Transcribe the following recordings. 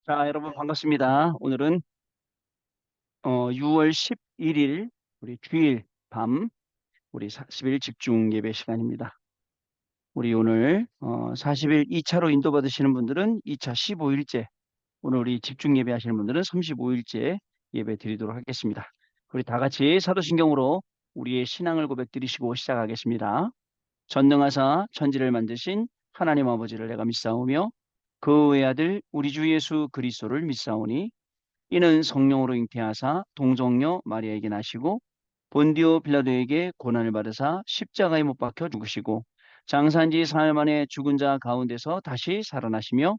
자, 여러분 반갑습니다. 오늘은 6월 11일 우리 주일 밤 우리 40일 집중 예배 시간입니다. 우리 오늘 40일 2차로 인도받으시는 분들은 2차 15일째, 오늘 우리 집중 예배 하시는 분들은 35일째 예배 드리도록 하겠습니다. 우리 다 같이 사도신경으로 우리의 신앙을 고백드리시고 시작하겠습니다. 전능하사 천지를 만드신 하나님 아버지를 내가 믿사오며 그 외아들 우리 주 예수 그리스도를 믿사오니 이는 성령으로 잉태하사 동정녀 마리아에게 나시고 본디오 빌라도에게 고난을 받으사 십자가에 못 박혀 죽으시고 장사한 지 사흘 만에 죽은 자 가운데서 다시 살아나시며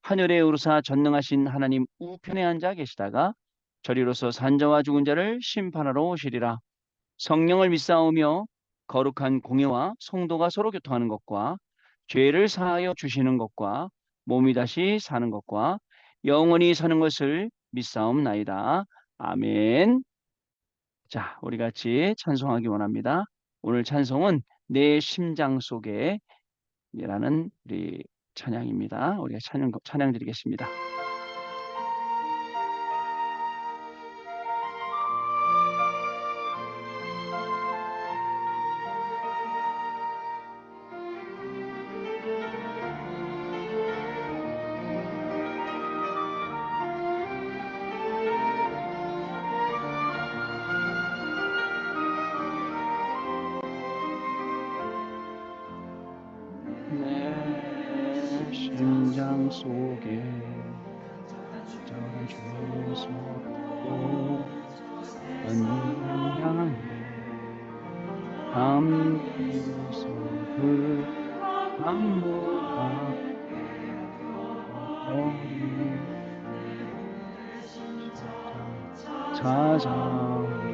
하늘에 오르사 전능하신 하나님 우편에 앉아 계시다가 저리로서 산자와 죽은 자를 심판하러 오시리라. 성령을 믿사오며 거룩한 공예와 성도가 서로 교통하는 것과 죄를 사하여 주시는 것과 몸이 다시 사는 것과 영원히 사는 것을 믿사옵나이다. 아멘. 자, 우리 같이 찬송하기 원합니다. 오늘 찬송은 내 심장 속에 이라는 우리 찬양입니다. 우리가 찬양 드리겠습니다. 내 심장 속에 저런 죄소도 언양해 함께서 그 안무가 찾아오리.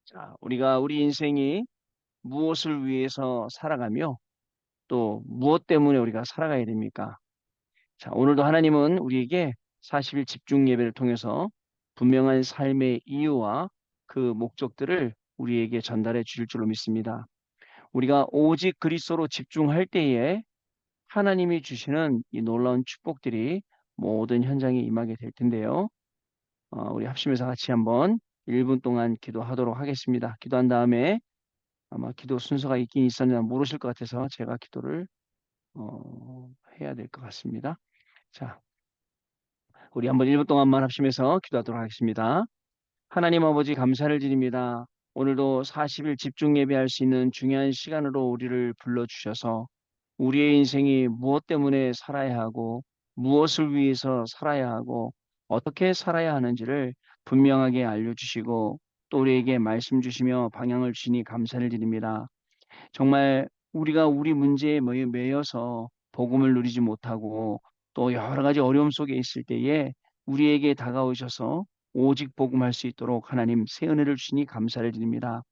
자, 우리가 우리 인생이 무엇을 위해서 살아가며 또 무엇 때문에 우리가 살아가야 됩니까? 자, 오늘도 하나님은 우리에게 40일 집중 예배를 통해서 분명한 삶의 이유와 그 목적들을 우리에게 전달해 주실 줄로 믿습니다. 우리가 오직 그리스도로 집중할 때에 하나님이 주시는 이 놀라운 축복들이 모든 현장에 임하게 될 텐데요. 우리 합심해서 같이 한번 1분 동안 기도하도록 하겠습니다. 기도한 다음에 아마 기도 순서가 있긴 있었나 모르실 것 같아서 제가 기도를 해야 될 것 같습니다. 자, 우리 한번 1분 동안만 합심해서 기도하도록 하겠습니다. 하나님 아버지 감사를 드립니다. 오늘도 40일 집중 예배할 수 있는 중요한 시간으로 우리를 불러주셔서 우리의 인생이 무엇 때문에 살아야 하고 무엇을 위해서 살아야 하고 어떻게 살아야 하는지를 분명하게 알려주시고 또 우리에게 말씀 주시며 방향을 주시니 감사를 드립니다. 정말 우리가 우리 문제에 매여서 복음을 누리지 못하고 또 여러 가지 어려움 속에 있을 때에 우리에게 다가오셔서 오직 복음할 수 있도록 하나님 새 은혜를 주시니 감사를 드립니다.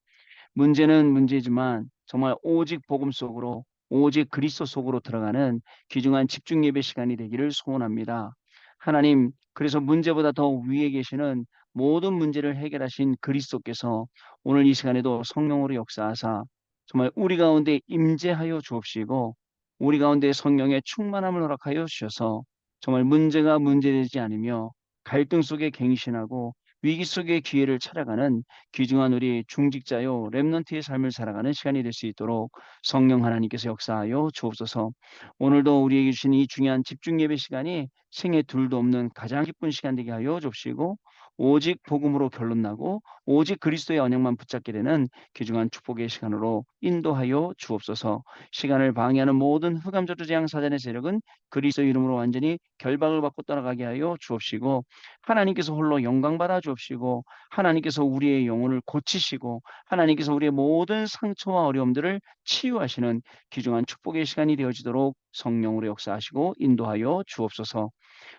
문제는 문제지만 정말 오직 복음 속으로 오직 그리스도 속으로 들어가는 귀중한 집중 예배 시간이 되기를 소원합니다. 하나님, 그래서 문제보다 더 위에 계시는 모든 문제를 해결하신 그리스도께서 오늘 이 시간에도 성령으로 역사하사 정말 우리 가운데 임재하여 주옵시고 우리 가운데 성령의 충만함을 허락하여 주셔서 정말 문제가 문제되지 않으며 갈등 속에 갱신하고 위기 속에 기회를 찾아가는 귀중한 우리 중직자요 렘넌트의 삶을 살아가는 시간이 될 수 있도록 성령 하나님께서 역사하여 주옵소서. 오늘도 우리에게 주신 이 중요한 집중 예배 시간이 생애 둘도 없는 가장 기쁜 시간 되게 하여 주옵시고 오직 복음으로 결론나고 오직 그리스도의 언약만 붙잡게 되는 귀중한 축복의 시간으로 인도하여 주옵소서. 시간을 방해하는 모든 흑암저주 재앙 사단의 세력은 그리스도 이름으로 완전히 결박을 받고 떠나가게 하여 주옵시고 하나님께서 홀로 영광 받아 주옵시고 하나님께서 우리의 영혼을 고치시고 하나님께서 우리의 모든 상처와 어려움들을 치유하시는 귀중한 축복의 시간이 되어지도록 성령으로 역사하시고 인도하여 주옵소서.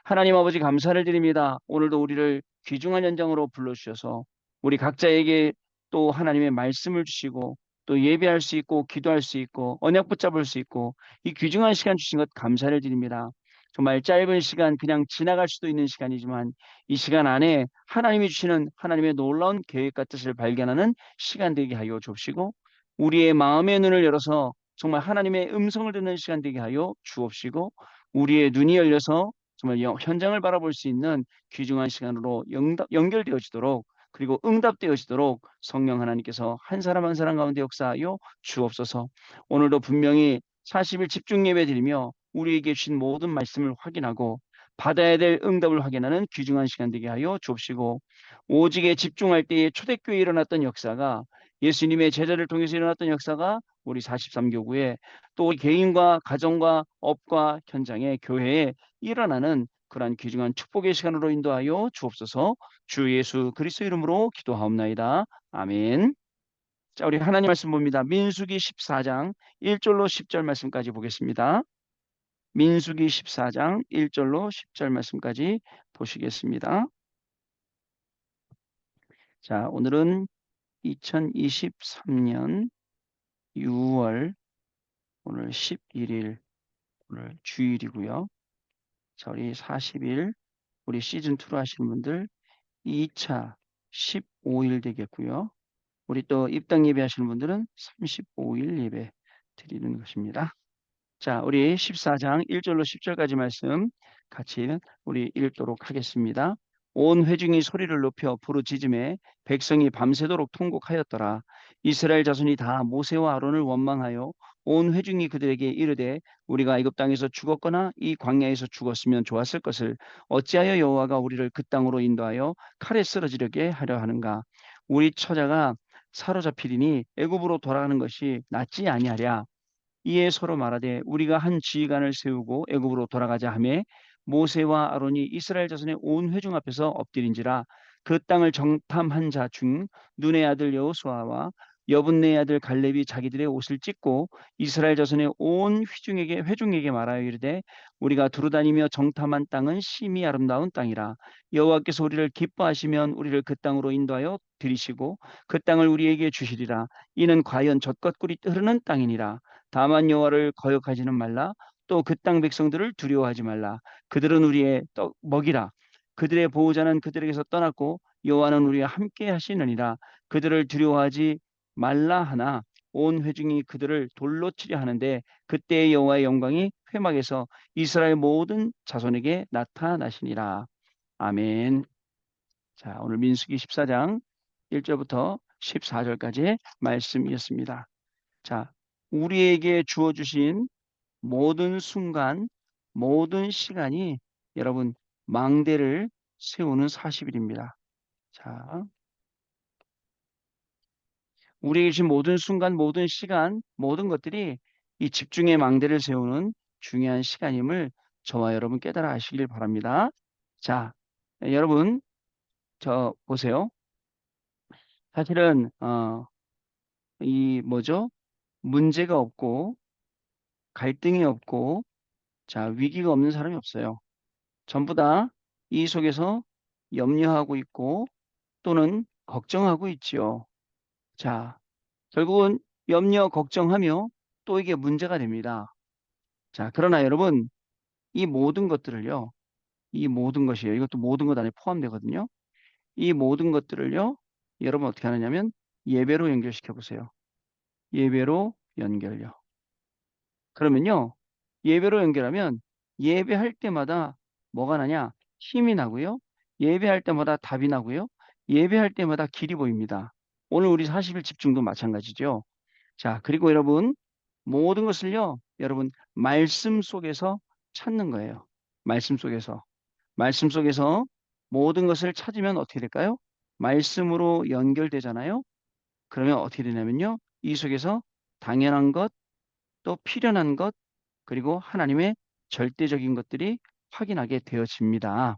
하나님 아버지 감사를 드립니다. 오늘도 우리를 귀중한 현장으로 불러주셔서 우리 각자에게 또 하나님의 말씀을 주시고 또 예배할 수 있고 기도할 수 있고 언약 붙잡을 수 있고 이 귀중한 시간 주신 것 감사를 드립니다. 정말 짧은 시간 그냥 지나갈 수도 있는 시간이지만 이 시간 안에 하나님이 주시는 하나님의 놀라운 계획과 뜻을 발견하는 시간 되게 하여 주옵시고 우리의 마음의 눈을 열어서 정말 하나님의 음성을 듣는 시간 되게 하여 주옵시고 우리의 눈이 열려서 정말 현장을 바라볼 수 있는 귀중한 시간으로 연결되어지도록 그리고 응답되어지도록 성령 하나님께서 한 사람 한 사람 가운데 역사하여 주옵소서. 오늘도 분명히 40일 집중 예배 드리며 우리에게 주신 모든 말씀을 확인하고 받아야 될 응답을 확인하는 귀중한 시간 되게 하여 주옵시고 오직에 집중할 때에 초대교회에 일어났던 역사가 예수님의 제자를 통해서 일어났던 역사가 우리 43교구에 또 우리 개인과 가정과 업과 현장에 교회에 일어나는 그러한 귀중한 축복의 시간으로 인도하여 주옵소서. 주 예수 그리스도 이름으로 기도하옵나이다. 아멘. 자, 우리 하나님 말씀 봅니다. 민수기 14장 1절로 10절 말씀까지 보겠습니다. 민수기 14장 1절로 10절 말씀까지 보시겠습니다. 자, 오늘은 2023년 6월 오늘 11일 오늘 주일이고요. 자, 우리 40일 우리 시즌2로 하시는 분들 2차 15일 되겠고요. 우리 또 입당 예배 하시는 분들은 35일 예배 드리는 것입니다. 자, 우리 14장 1절로 10절까지 말씀 같이 우리 읽도록 하겠습니다. 온 회중이 소리를 높여 부르짖음에 백성이 밤새도록 통곡하였더라. 이스라엘 자손이 다 모세와 아론을 원망하여 온 회중이 그들에게 이르되 우리가 애굽 땅에서 죽었거나 이 광야에서 죽었으면 좋았을 것을 어찌하여 여호와가 우리를 그 땅으로 인도하여 칼에 쓰러지려게 하려 하는가. 우리 처자가 사로잡히리니 애굽으로 돌아가는 것이 낫지 아니하랴. 이에 서로 말하되 우리가 한 지휘관을 세우고 애굽으로 돌아가자 하매 모세와 아론이 이스라엘 자손의 온 회중 앞에서 엎드린지라. 그 땅을 정탐한 자 중 눈의 아들 여호수아와 여분네 아들 갈렙이 자기들의 옷을 찢고 이스라엘 자손의 온 회중에게 말하여 이르되 우리가 두루다니며 정탐한 땅은 심히 아름다운 땅이라. 여호와께서 우리를 기뻐하시면 우리를 그 땅으로 인도하여 들이시고 그 땅을 우리에게 주시리라. 이는 과연 젖것꿀이 흐르는 땅이니라. 다만 여호와를 거역하지는 말라. 또 그 땅 백성들을 두려워하지 말라. 그들은 우리의 떡 먹이라. 그들의 보호자는 그들에게서 떠났고 여호와는 우리와 함께 하시느니라. 그들을 두려워하지 말라 하나 온 회중이 그들을 돌로 치려 하는데 그때 여호와의 영광이 회막에서 이스라엘 모든 자손에게 나타나시니라. 아멘. 자, 오늘 민수기 14장 1절부터 14절까지의 말씀이었습니다. 자, 우리에게 주어 주신 모든 순간, 모든 시간이 여러분 망대를 세우는 40일입니다. 자, 우리에게 주신 모든 순간, 모든 시간, 모든 것들이 이 집중의 망대를 세우는 중요한 시간임을 저와 여러분 깨달아 하시길 바랍니다. 자, 여러분, 저 보세요. 사실은 이 뭐죠? 문제가 없고 갈등이 없고 자, 위기가 없는 사람이 없어요. 전부 다 이 속에서 염려하고 있고 또는 걱정하고 있지요. 자, 결국은 염려, 걱정하며 또 이게 문제가 됩니다. 자, 그러나 여러분, 이 모든 것들을요, 이 모든 것이에요. 이것도 모든 것 안에 포함되거든요. 이 모든 것들을요, 여러분 어떻게 하느냐면 예배로 연결시켜 보세요. 예배로 연결요. 그러면요, 예배로 연결하면 예배할 때마다 뭐가 나냐? 힘이 나고요. 예배할 때마다 답이 나고요. 예배할 때마다 길이 보입니다. 오늘 우리 40일 집중도 마찬가지죠. 자, 그리고 여러분, 모든 것을요, 여러분, 말씀 속에서 찾는 거예요. 말씀 속에서. 말씀 속에서 모든 것을 찾으면 어떻게 될까요? 말씀으로 연결되잖아요. 그러면 어떻게 되냐면요. 이 속에서 당연한 것, 또 필연한 것, 그리고 하나님의 절대적인 것들이 확인하게 되어집니다.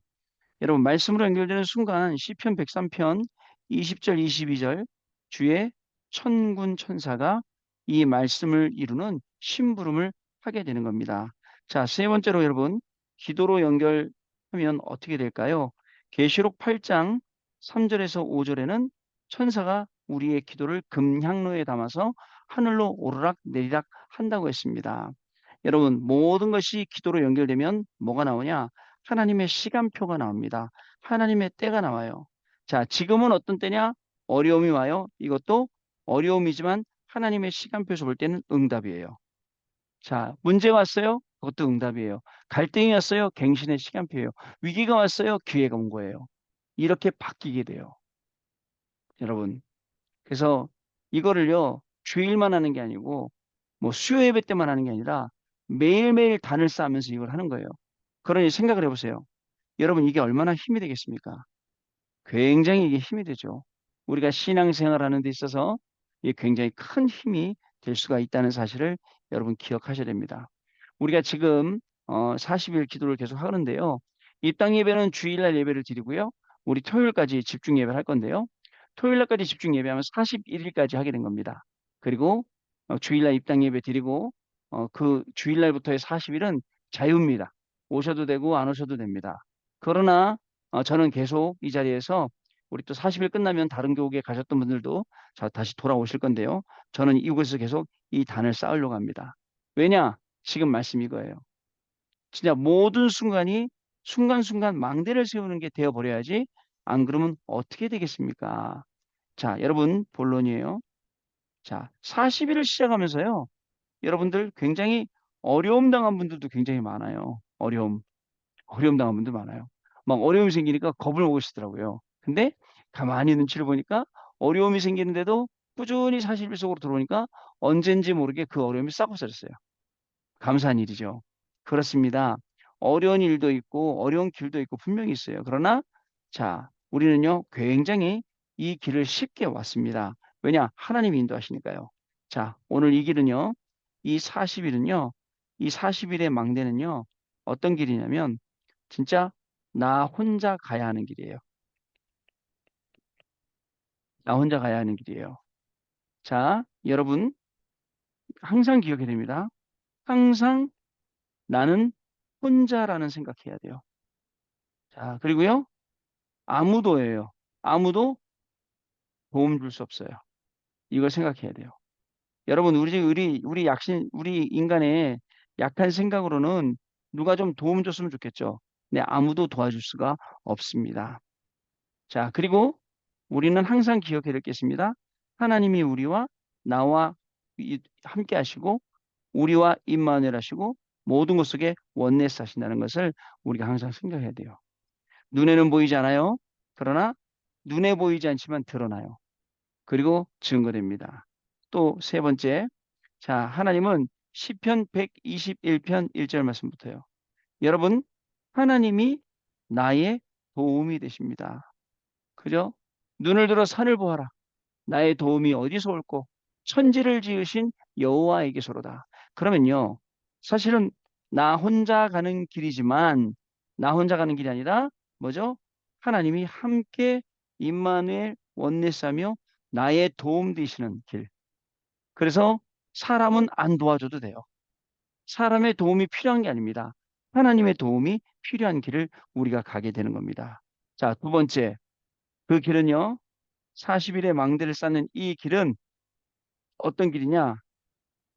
여러분 말씀으로 연결되는 순간 시편 103편 20절 22절 주의 천군 천사가 이 말씀을 이루는 심부름을 하게 되는 겁니다. 자, 세 번째로 여러분 기도로 연결하면 어떻게 될까요? 계시록 8장 3절에서 5절에는 천사가 우리의 기도를 금향로에 담아서 하늘로 오르락 내리락 한다고 했습니다. 여러분 모든 것이 기도로 연결되면 뭐가 나오냐? 하나님의 시간표가 나옵니다. 하나님의 때가 나와요. 자, 지금은 어떤 때냐? 어려움이 와요. 이것도 어려움이지만 하나님의 시간표에서 볼 때는 응답이에요. 자, 문제 왔어요. 그것도 응답이에요. 갈등이 왔어요. 갱신의 시간표예요. 위기가 왔어요. 기회가 온 거예요. 이렇게 바뀌게 돼요. 여러분. 그래서 이거를요. 주일만 하는 게 아니고 뭐 수요 예배 때만 하는 게 아니라 매일매일 단을 쌓으면서 이걸 하는 거예요. 그러니 생각을 해보세요. 여러분 이게 얼마나 힘이 되겠습니까? 굉장히 이게 힘이 되죠. 우리가 신앙생활하는 데 있어서 이게 굉장히 큰 힘이 될 수가 있다는 사실을 여러분 기억하셔야 됩니다. 우리가 지금 40일 기도를 계속 하는데요. 입당 예배는 주일날 예배를 드리고요. 우리 토요일까지 집중 예배를 할 건데요. 토요일날까지 집중 예배하면 41일까지 하게 된 겁니다. 그리고 주일날 입당 예배 드리고 그 주일날부터의 40일은 자유입니다. 오셔도 되고 안 오셔도 됩니다. 그러나 저는 계속 이 자리에서 우리 또 40일 끝나면 다른 교국에 가셨던 분들도 다시 돌아오실 건데요. 저는 이곳에서 계속 이 단을 쌓으려고 합니다. 왜냐? 지금 말씀 이거예요. 진짜 모든 순간이 순간순간 망대를 세우는 게 되어버려야지 안 그러면 어떻게 되겠습니까? 자, 여러분 본론이에요. 자, 40일을 시작하면서요. 여러분들 굉장히 어려움 당한 분들도 굉장히 많아요. 어려움 당한 분들 많아요. 막 어려움이 생기니까 겁을 먹으시더라고요. 근데 가만히 눈치를 보니까 어려움이 생기는데도 꾸준히 40일 속으로 들어오니까 언젠지 모르게 그 어려움이 싹 없어졌어요. 감사한 일이죠. 그렇습니다. 어려운 일도 있고 어려운 길도 있고 분명히 있어요. 그러나 자, 우리는요, 굉장히 이 길을 쉽게 왔습니다. 왜냐? 하나님이 인도하시니까요. 자, 오늘 이 길은요, 이 40일은요, 이 40일의 망대는요, 어떤 길이냐면 진짜 나 혼자 가야 하는 길이에요. 나 혼자 가야 하는 길이에요. 자, 여러분 항상 기억해야 됩니다. 항상 나는 혼자라는 생각해야 돼요. 자, 그리고요. 아무도예요. 아무도 도움 줄 수 없어요. 이걸 생각해야 돼요. 여러분, 우리 인간의 약한 생각으로는 누가 좀 도움 줬으면 좋겠죠. 네, 아무도 도와줄 수가 없습니다. 자, 그리고 우리는 항상 기억해야 될 게 있습니다. 하나님이 우리와 나와 함께 하시고 우리와 임마누엘 하시고 모든 것 속에 원네스 하신다는 것을 우리가 항상 생각해야 돼요. 눈에는 보이지 않아요. 그러나 눈에 보이지 않지만 드러나요. 그리고 증거됩니다. 또 세 번째, 자, 하나님은 시편 121편 1절 말씀부터요. 여러분, 하나님이 나의 도움이 되십니다. 그죠? 눈을 들어 산을 보아라. 나의 도움이 어디서 올꼬? 천지를 지으신 여호와에게서로다. 그러면요, 사실은 나 혼자 가는 길이지만 나 혼자 가는 길이 아니라 뭐죠? 하나님이 함께 임마누엘 원내사며 나의 도움 되시는 길. 그래서 사람은 안 도와줘도 돼요. 사람의 도움이 필요한 게 아닙니다. 하나님의 도움이 필요한 길을 우리가 가게 되는 겁니다. 자, 두 번째, 그 길은요, 40일의 망대를 쌓는 이 길은 어떤 길이냐?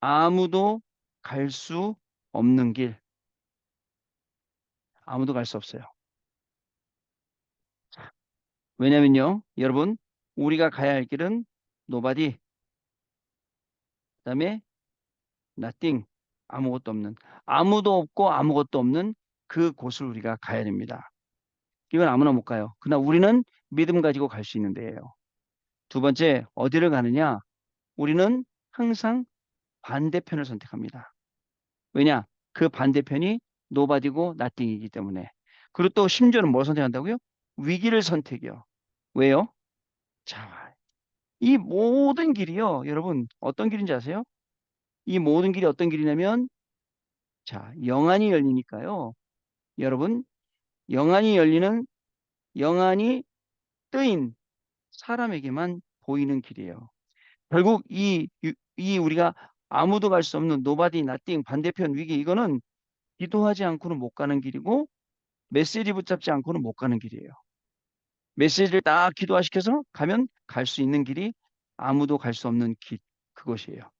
아무도 갈 수 없는 길. 아무도 갈 수 없어요. 왜냐면요, 여러분, 우리가 가야 할 길은 nobody, 그다음에 nothing, 아무것도 없는, 아무도 없고 아무것도 없는 그 곳을 우리가 가야 됩니다. 이건 아무나 못 가요. 그러나 우리는 믿음 가지고 갈 수 있는 데예요. 두 번째, 어디를 가느냐? 우리는 항상 반대편을 선택합니다. 왜냐? 그 반대편이 노바디고 나띵이기 때문에. 그리고 또 심지어는 뭘 선택한다고요? 위기를 선택이요. 왜요? 자, 이 모든 길이요. 여러분, 어떤 길인지 아세요? 이 모든 길이 어떤 길이냐면, 자, 영안이 열리니까요. 여러분, 영안이 열리는, 영안이 뜨인 사람에게만 보이는 길이에요. 결국 이 우리가 아무도 갈 수 없는 노바디 나띵 반대편 위기, 이거는 기도하지 않고는 못 가는 길이고 메시지 붙잡지 않고는 못 가는 길이에요. 메시지를 딱 기도화시켜서 가면 갈 수 있는 길이 아무도 갈 수 없는 길, 그것이에요.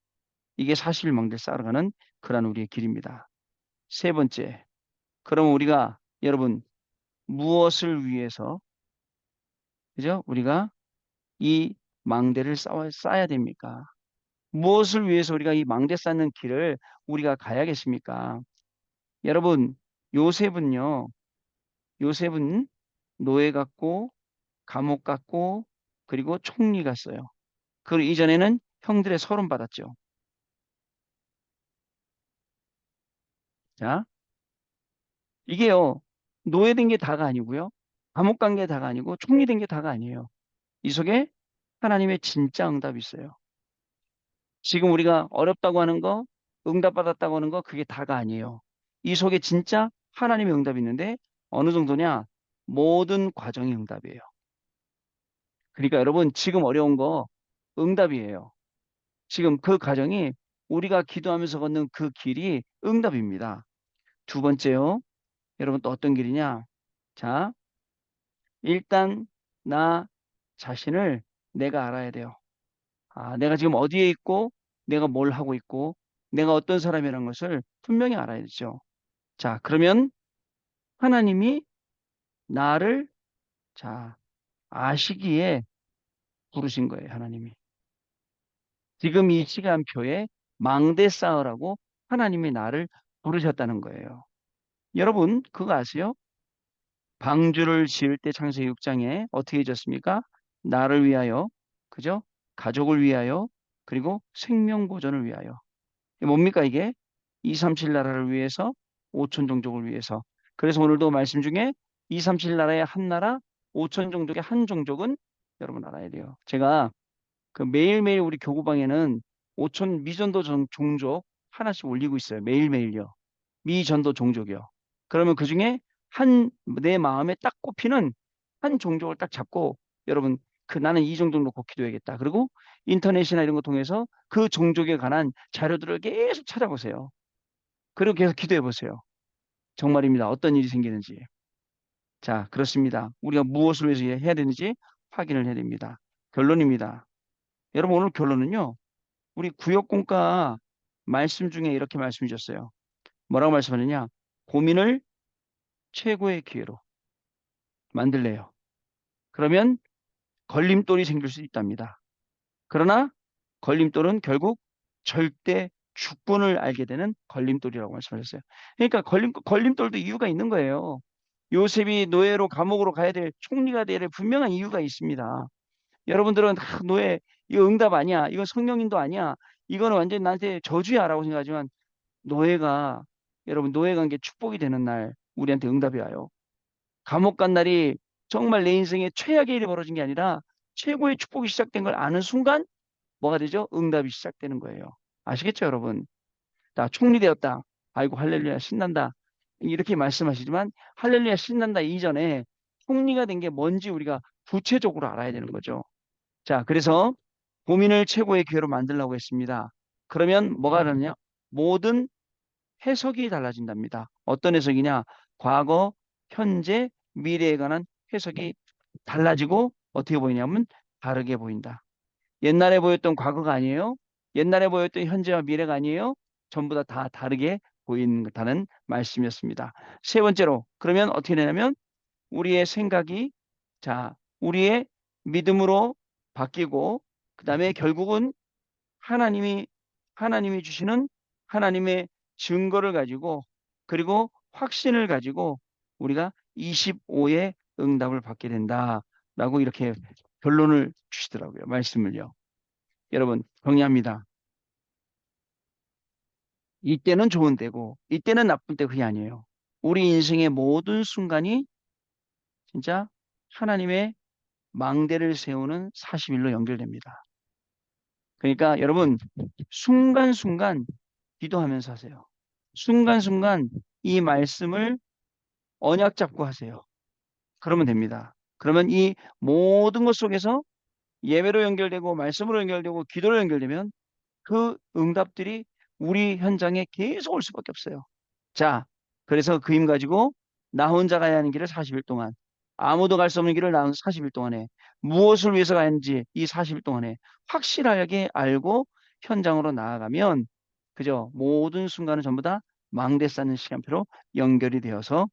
이게 사실망대를 쌓아가는 그러한 우리의 길입니다. 세 번째, 그럼 우리가 여러분 무엇을 위해서 그죠? 우리가 이 망대를 쌓아야 됩니까? 무엇을 위해서 우리가 이 망대 쌓는 길을 우리가 가야겠습니까? 여러분, 요셉은요, 요셉은 노예 같고 감옥 갔고 그리고 총리 갔어요. 그 이전에는 형들의 서름 받았죠. 자, 이게요. 노예된 게 다가 아니고요. 감옥 간 게 다가 아니고 총리 된 게 다가 아니에요. 이 속에 하나님의 진짜 응답이 있어요. 지금 우리가 어렵다고 하는 거, 응답받았다고 하는 거 그게 다가 아니에요. 이 속에 진짜 하나님의 응답이 있는데 어느 정도냐? 모든 과정이 응답이에요. 그러니까 여러분 지금 어려운 거 응답이에요. 지금 그 과정이 우리가 기도하면서 걷는 그 길이 응답입니다. 두 번째요. 여러분 또 어떤 길이냐? 자, 일단 나 자신을 내가 알아야 돼요. 아, 내가 지금 어디에 있고 내가 뭘 하고 있고 내가 어떤 사람이라는 것을 분명히 알아야 되죠. 자, 그러면 하나님이 나를 자, 아시기에 부르신 거예요, 하나님이. 지금 이 시간표에 망대 쌓으라고 하나님이 나를 부르셨다는 거예요. 여러분, 그거 아세요? 방주를 지을 때 창세기 6장에 어떻게 해줬습니까? 나를 위하여, 그죠? 가족을 위하여, 그리고 생명 보존을 위하여. 이게 뭡니까 이게? 237 나라를 위해서, 5천 종족을 위해서. 그래서 오늘도 말씀 중에 237 나라의 한 나라, 5천 종족의 한 종족은 여러분 알아야 돼요. 제가 그 매일매일 우리 교구방에는 5천 미전도 종족 하나씩 올리고 있어요. 매일매일요. 미전도 종족이요. 그러면 그 중에 내 마음에 딱 꼽히는 한 종족을 딱 잡고 여러분 그 나는 이 종족 놓고 기도해야겠다. 그리고 인터넷이나 이런 거 통해서 그 종족에 관한 자료들을 계속 찾아보세요. 그리고 계속 기도해 보세요. 정말입니다. 어떤 일이 생기는지. 자, 그렇습니다. 우리가 무엇을 위해서 해야 되는지 확인을 해야 됩니다. 결론입니다. 여러분 오늘 결론은요. 우리 구역공과 말씀 중에 이렇게 말씀 주셨어요. 뭐라고 말씀하느냐? 고민을 최고의 기회로 만들래요. 그러면 걸림돌이 생길 수 있답니다. 그러나 걸림돌은 결국 절대 주권을 알게 되는 걸림돌이라고 말씀하셨어요. 그러니까 걸림돌도 이유가 있는 거예요. 요셉이 노예로 감옥으로 가야 될 총리가 되야 될 분명한 이유가 있습니다. 여러분들은 노예 이거 응답 아니야. 이거 성령인도 아니야. 이거는 완전히 나한테 저주야라고 생각하지만 노예가 여러분 노예 관계 축복이 되는 날 우리한테 응답이 와요. 감옥 간 날이 정말 내 인생에 최악의 일이 벌어진 게 아니라 최고의 축복이 시작된 걸 아는 순간 뭐가 되죠? 응답이 시작되는 거예요. 아시겠죠, 여러분? 나 총리 되었다. 아이고 할렐루야 신난다. 이렇게 말씀하시지만 할렐루야 신난다 이전에 총리가 된 게 뭔지 우리가 구체적으로 알아야 되는 거죠. 자, 그래서 고민을 최고의 기회로 만들려고 했습니다. 그러면 뭐가 다르냐? 모든 해석이 달라진답니다. 어떤 해석이냐? 과거, 현재, 미래에 관한 해석이 달라지고 어떻게 보이냐면 다르게 보인다. 옛날에 보였던 과거가 아니에요. 옛날에 보였던 현재와 미래가 아니에요. 전부 다 다르게 보인다는 말씀이었습니다. 세 번째로 그러면 어떻게 되냐면 우리의 생각이 자 우리의 믿음으로 바뀌고 그 다음에 결국은 하나님이 하나님이 주시는 하나님의 증거를 가지고 그리고 확신을 가지고 우리가 25의 응답을 받게 된다라고 이렇게 결론을 주시더라고요. 말씀을요. 여러분 정리합니다. 이때는 좋은 때고 이때는 나쁜 때 그게 아니에요. 우리 인생의 모든 순간이 진짜 하나님의 망대를 세우는 40일로 연결됩니다. 그러니까 여러분 순간순간 기도하면서 하세요. 순간순간 이 말씀을 언약 잡고 하세요. 그러면 됩니다. 그러면 이 모든 것 속에서 예배로 연결되고 말씀으로 연결되고 기도로 연결되면 그 응답들이 우리 현장에 계속 올 수밖에 없어요. 자, 그래서 그 힘 가지고 나 혼자 가야 하는 길을 40일 동안 아무도 갈 수 없는 길을 나 40일 동안에 무엇을 위해서 가는지 이 40일 동안에 확실하게 알고 현장으로 나아가면 그죠? 모든 순간은 전부 다 망대 쌓는 시간표로 연결이 되어서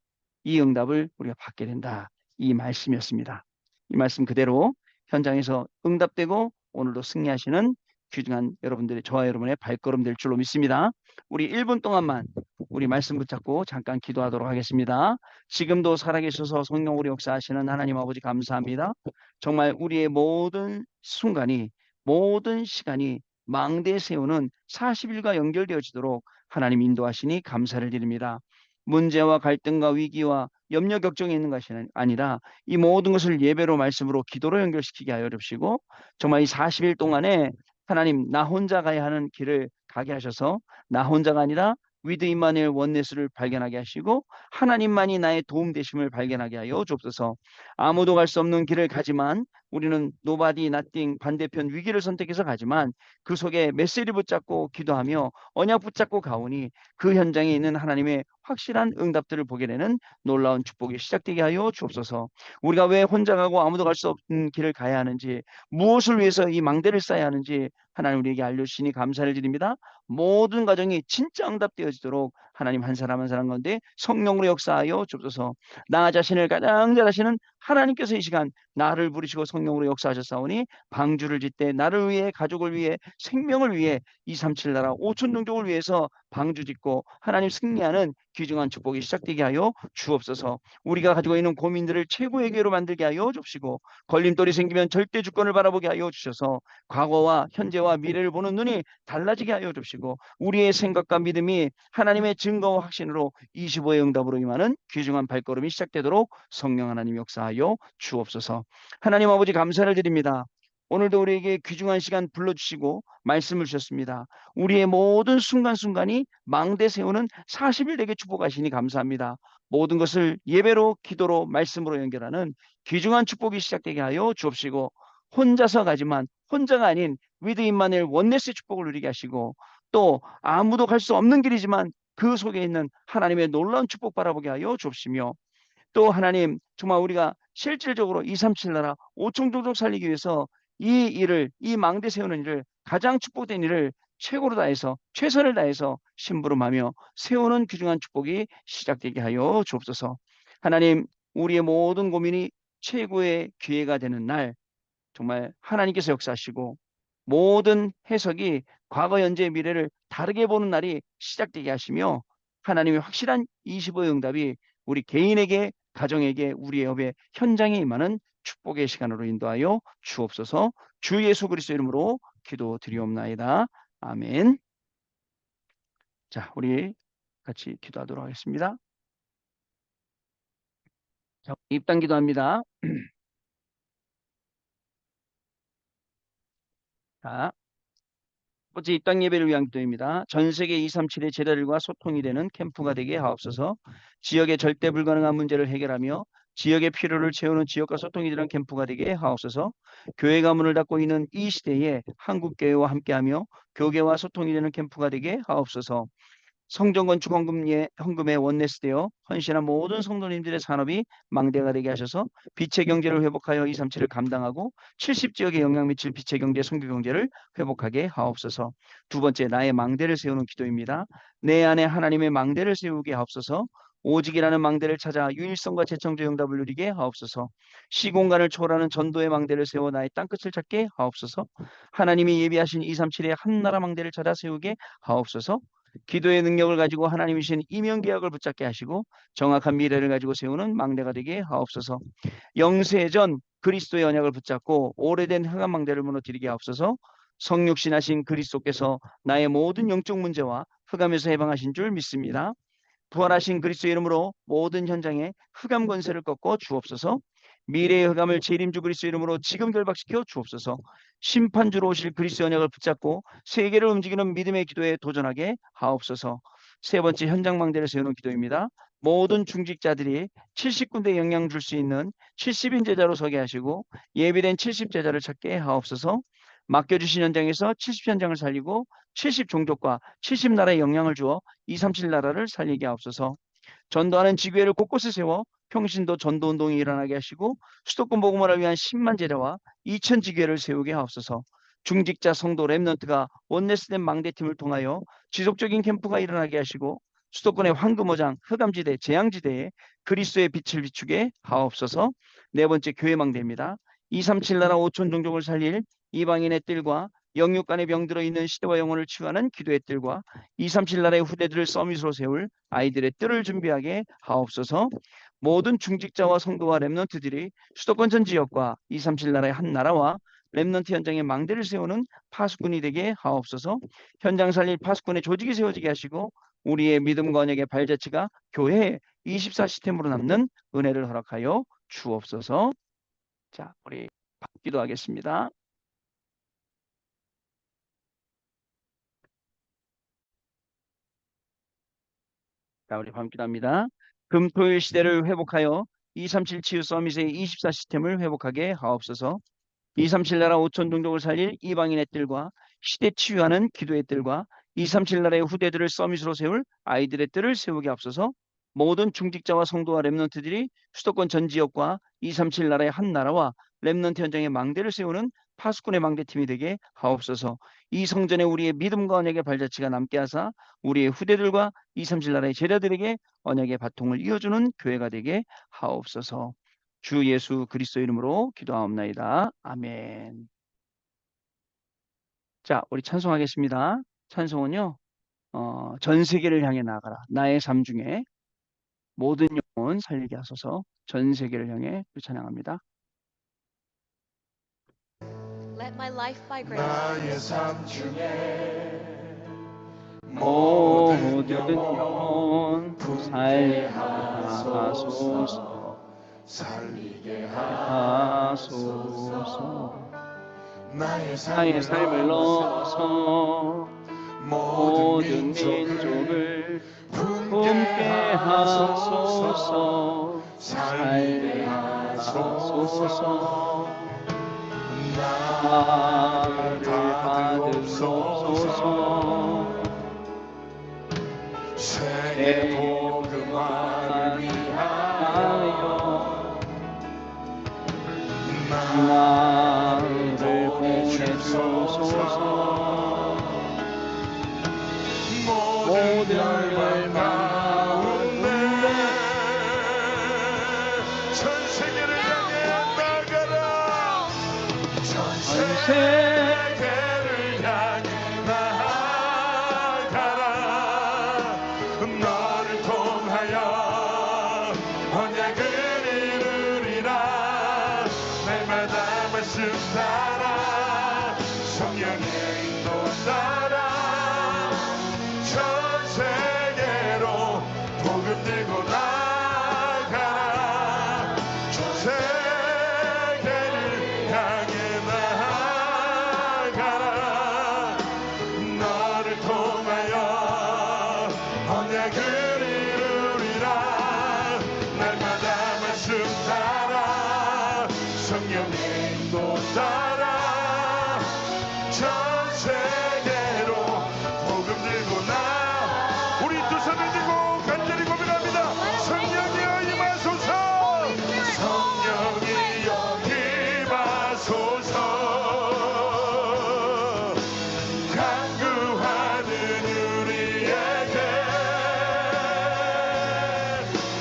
이 응답을 우리가 받게 된다. 이 말씀이었습니다. 이 말씀 그대로 현장에서 응답되고 오늘도 승리하시는 귀중한 여러분들의 저와 여러분의 발걸음 될 줄로 믿습니다. 우리 1분 동안만 우리 말씀 붙잡고 잠깐 기도하도록 하겠습니다. 지금도 살아계셔서 성령으로 역사하시는 하나님 아버지 감사합니다. 정말 우리의 모든 순간이 모든 시간이 망대 세우는 40일과 연결되어지도록 하나님 인도하시니 감사를 드립니다. 문제와 갈등과 위기와 염려 걱정이 있는 것이 아니라 이 모든 것을 예배로 말씀으로 기도로 연결시키게 하여 주시고 정말 이 40일 동안에 하나님 나 혼자 가야 하는 길을 가게 하셔서 나 혼자가 아니라 위드 임마누엘 원네스를 발견하게 하시고 하나님만이 나의 도움 되심을 발견하게 하여 주옵소서. 아무도 갈 수 없는 길을 가지만 우리는 노바디 나띵 반대편 위기를 선택해서 가지만 그 속에 메시지 붙잡고 기도하며 언약 붙잡고 가오니 그 현장에 있는 하나님의 확실한 응답들을 보게 되는 놀라운 축복이 시작되게 하여 주옵소서. 우리가 왜 혼자 가고 아무도 갈 수 없는 길을 가야 하는지 무엇을 위해서 이 망대를 쌓아야 하는지 하나님 우리에게 알려주시니 감사를 드립니다. 모든 가정이 진짜 응답되어지도록 하나님 한 사람 한 사람 가운데 성령으로 역사하여 주옵소서. 나 자신을 가장 잘 아시는 하나님께서 이 시간 나를 부르시고 성령으로 역사하셨사오니 방주를 짓되 나를 위해 가족을 위해 생명을 위해 237 나라 5천 종족을 위해서 방주 짓고 하나님 승리하는 귀중한 축복이 시작되게 하여 주옵소서. 우리가 가지고 있는 고민들을 최고의 기회로 만들게 하여 주시고 걸림돌이 생기면 절대 주권을 바라보게 하여 주셔서 과거와 현재와 미래를 보는 눈이 달라지게 하여 주시고 우리의 생각과 믿음이 하나님의 증거와 확신으로 25의 응답으로 임하는 귀중한 발걸음이 시작되도록 성령 하나님 역사하여 주옵소서. 하나님 아버지 감사를 드립니다. 오늘도 우리에게 귀중한 시간 불러주시고 말씀을 주셨습니다. 우리의 모든 순간순간이 망대 세우는 40일 되게 축복하시니 감사합니다. 모든 것을 예배로 기도로 말씀으로 연결하는 귀중한 축복이 시작되게 하여 주옵시고 혼자서 가지만 혼자가 아닌 위드 임마누엘 원네스의 축복을 누리게 하시고 또 아무도 갈 수 없는 길이지만 그 속에 있는 하나님의 놀라운 축복 바라보게 하여 주옵시며 또 하나님 정말 우리가 실질적으로 237 나라 5천 종족 살리기 위해서 이 일을 이 망대 세우는 일을 가장 축복된 일을 최고로 다해서 최선을 다해서 심부름하며 세우는 귀중한 축복이 시작되게 하여 주옵소서. 하나님, 우리의 모든 고민이 최고의 기회가 되는 날, 정말 하나님께서 역사하시고 모든 해석이 과거, 현재, 미래를 다르게 보는 날이 시작되게 하시며 하나님의 확실한 25의 응답이 우리 개인에게, 가정에게, 우리의 업의 현장에 임하는 축복의 시간으로 인도하여 주옵소서. 주 예수 그리스도 이름으로 기도드리옵나이다. 아멘. 자, 우리 같이 기도하도록 하겠습니다. 자, 입당 기도합니다. 자, 첫째 입당 예배를 위한 기도입니다. 전 세계 237의 제자들과 소통이 되는 캠프가 되게 하옵소서. 지역의 절대 불가능한 문제를 해결하며 지역의 필요를 채우는 지역과 소통이 되는 캠프가 되게 하옵소서. 교회가 문을 닫고 있는 이 시대에 한국교회와 함께하며 교계와 소통이 되는 캠프가 되게 하옵소서. 성전 건축 헌금에 원내스되어 헌신한 모든 성도님들의 산업이 망대가 되게 하셔서 빛의 경제를 회복하여 237을 감당하고 70지역에 영향 미칠 빛의 경제, 선교 경제를 회복하게 하옵소서. 두 번째, 나의 망대를 세우는 기도입니다. 내 안에 하나님의 망대를 세우게 하옵소서. 오직이라는 망대를 찾아 유일성과 재창조 응답을 누리게 하옵소서. 시공간을 초월하는 전도의 망대를 세워 나의 땅끝을 찾게 하옵소서. 하나님이 예비하신 237의 한나라 망대를 찾아 세우게 하옵소서. 기도의 능력을 가지고 하나님이신 이면계약을 붙잡게 하시고 정확한 미래를 가지고 세우는 망대가 되게 하옵소서. 영세전 그리스도의 언약을 붙잡고 오래된 흑암 망대를 무너뜨리게 하옵소서. 성육신하신 그리스도께서 나의 모든 영적 문제와 흑암에서 해방하신 줄 믿습니다. 부활하신 그리스도 이름으로 모든 현장에 흑암 권세를 꺾어 주옵소서. 미래의 흑암을 재림주 그리스도 이름으로 지금 결박시켜 주옵소서. 심판주로 오실 그리스도 언약을 붙잡고 세계를 움직이는 믿음의 기도에 도전하게 하옵소서. 세 번째, 현장 망대를 세우는 기도입니다. 모든 중직자들이 70군데 영향 줄 수 있는 70인 제자로 서게 하시고 예비된 70 제자를 찾게 하옵소서. 맡겨주신 현장에서 70 현장을 살리고 70 종족과 70 나라에 영향을 주어 237 나라를 살리게 하옵소서. 전도하는 지교회를 곳곳에 세워 평신도 전도운동이 일어나게 하시고 수도권 복음화를 위한 10만 제자와 2천 지교회를 세우게 하옵소서. 중직자 성도 랩넌트가 원네스된 망대팀을 통하여 지속적인 캠프가 일어나게 하시고 수도권의 황금어장, 흑암지대, 재앙지대에 그리스도의 빛을 비추게 하옵소서. 네 번째, 교회 망대입니다. 237 나라 5천 종족을 살릴 이방인의 뜰과 영육 간의 병들어 있는 시대와 영혼을 치유하는 기도의 뜰과 237 나라의 후대들을 서밋으로 세울 아이들의 뜰을 준비하게 하옵소서. 모든 중직자와 성도와 렘넌트들이 수도권 전 지역과 237 나라의 한 나라와 렘넌트 현장에 망대를 세우는 파수꾼이 되게 하옵소서. 현장 살릴 파수꾼의 조직이 세워지게 하시고 우리의 믿음과 언약의 발자취가 교회의 24 시스템으로 남는 은혜를 허락하여 주옵소서. 자, 우리 기도하겠습니다. 자, 우리 밤기도합니다. 금토일 시대를 회복하여 237 치유 서밋의 24 시스템을 회복하게 하옵소서. 237 나라 5천 종족을 살릴 이방인의 뜰과 시대 치유하는 기도의 뜰과 237 나라의 후대들을 서밋으로 세울 아이들의 뜰을 세우게 앞서서 모든 중직자와 성도와 렘넌트들이 수도권 전 지역과 237 나라의 한 나라와 렘넌트 현장의 망대를 세우는 파수꾼의 망대팀이 되게 하옵소서. 이 성전에 우리의 믿음과 언약의 발자취가 남게 하사 우리의 후대들과 237 나라의 제자들에게 언약의 바통을 이어주는 교회가 되게 하옵소서. 주 예수 그리스도 이름으로 기도하옵나이다. 아멘. 자, 우리 찬송하겠습니다. 찬송은요, 전 세계를 향해 나아가라. 나의 삶 중에 모든 영혼 살리게 하소서. 전 세계를 향해 우리 찬양합니다. Let my life by grace. 나의 삶 중에 모든 영혼 살리게 하소서. 살리게 하소서. 나의 나의 삶을 넘어서 모든 민족을 품게 하소서. 살게 하소서. 나를 받으옵소서. 세계 복음화를 위하여 나를 보내주소서. 모든 열방 가운데 전 세계를 Now 향해 go into the 나가라. world. 전 전세 세계를 향해 나가라. 너를 통하여 언약을 이루리라. 날마다 말씀 따라 성령의 인도 따라 전 세계로 복음 들고 나가라. 전 세계를 향해 나가라. 너를 통하여 언약을 이루리라. 날마다 말씀 따라 성령의 인도 따라 전 세계로 복음 들고 나. 우리 두 손을 들고 간절히 고백합니다. 성령이여 임하소서. 성령이여 임하소서. 간구하는 우리에게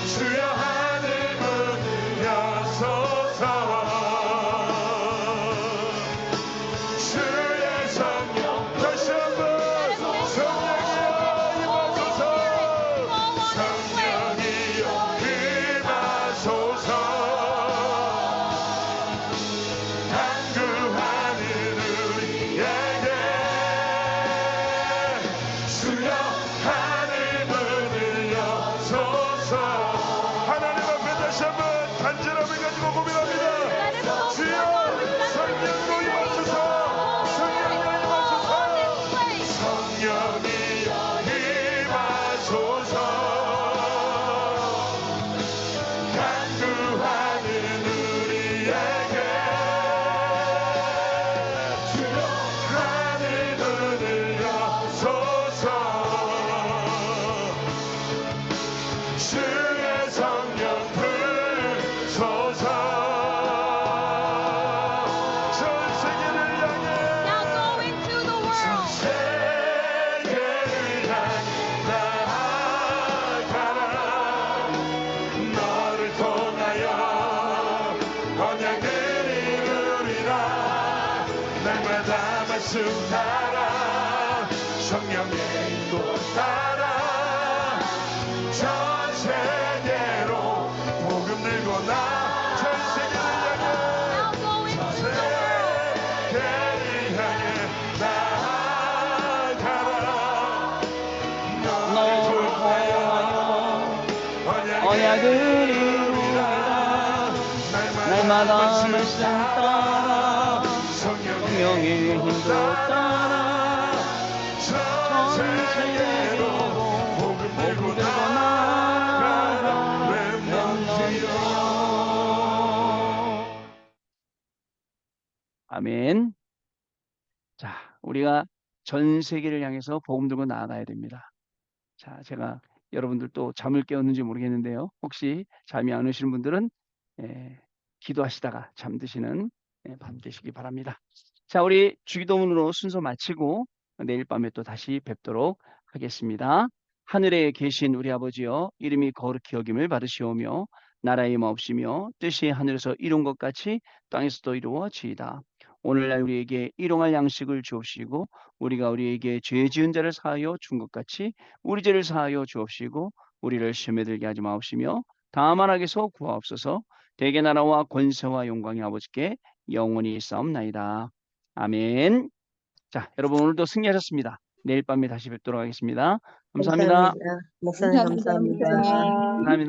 주여 하늘 문을 여소서. 주의 성령 다시 한번 성령이여 임하소서. 성령이여 임하소서. 간구하는 우리에게 주여 하늘 문을 여소서. 하나님 앞에 다시 한번 간절함을 가지고 고백합니다. 주여 성령으로 임하소서. 성령으로 임하소서. 성령이여 임하소서. 간구하는 우리에게 주여 하늘 문을 여소서. 주의 성령 불소서. 전 세계를 향해 Now go into the world. 세계를 향해 나가라. 너를 통하여 언약을 이루리라. 날마다 말씀 따라 성령의 인도 따라 전 세계로 복음 들고 나. 전 세계를 향해 Now go into the world. 세계를 향해 나가라. 너를 통하여 언약을 이루리라. 날마다 말씀 따라 성령의 힘도 따라 전 세계로 복음 들고 나가라. 렘넌트여. 아멘. 자, 우리가 전 세계를 향해서 복음 들고 나아가야 됩니다. 자, 제가 여러분들 또 잠을 깨웠는지 모르겠는데요. 혹시 잠이 안 오시는 분들은 기도하시다가 잠드시는 밤 되시기 바랍니다. 자, 우리 주기도문으로 순서 마치고 내일 밤에 또 다시 뵙도록 하겠습니다. 하늘에 계신 우리 아버지여, 이름이 거룩히 여김을 받으시오며 나라의 마옵시며 뜻이 하늘에서 이룬 것 같이 땅에서도 이루어지이다. 오늘날 우리에게 일용할 양식을 주옵시고 우리가 우리에게 죄 지은 자를 사하여 준 것 같이 우리 죄를 사하여 주옵시고 우리를 시험에 들게 하지 마옵시며 다만 악에서 구하옵소서. 대개 나라와 권세와 영광이 아버지께 영원히 있사옵나이다. 아멘. 자, 여러분 오늘도 승리하셨습니다. 내일 밤에 다시 뵙도록 하겠습니다. 감사합니다. 감사합니다. 목사님 감사합니다. 감사합니다.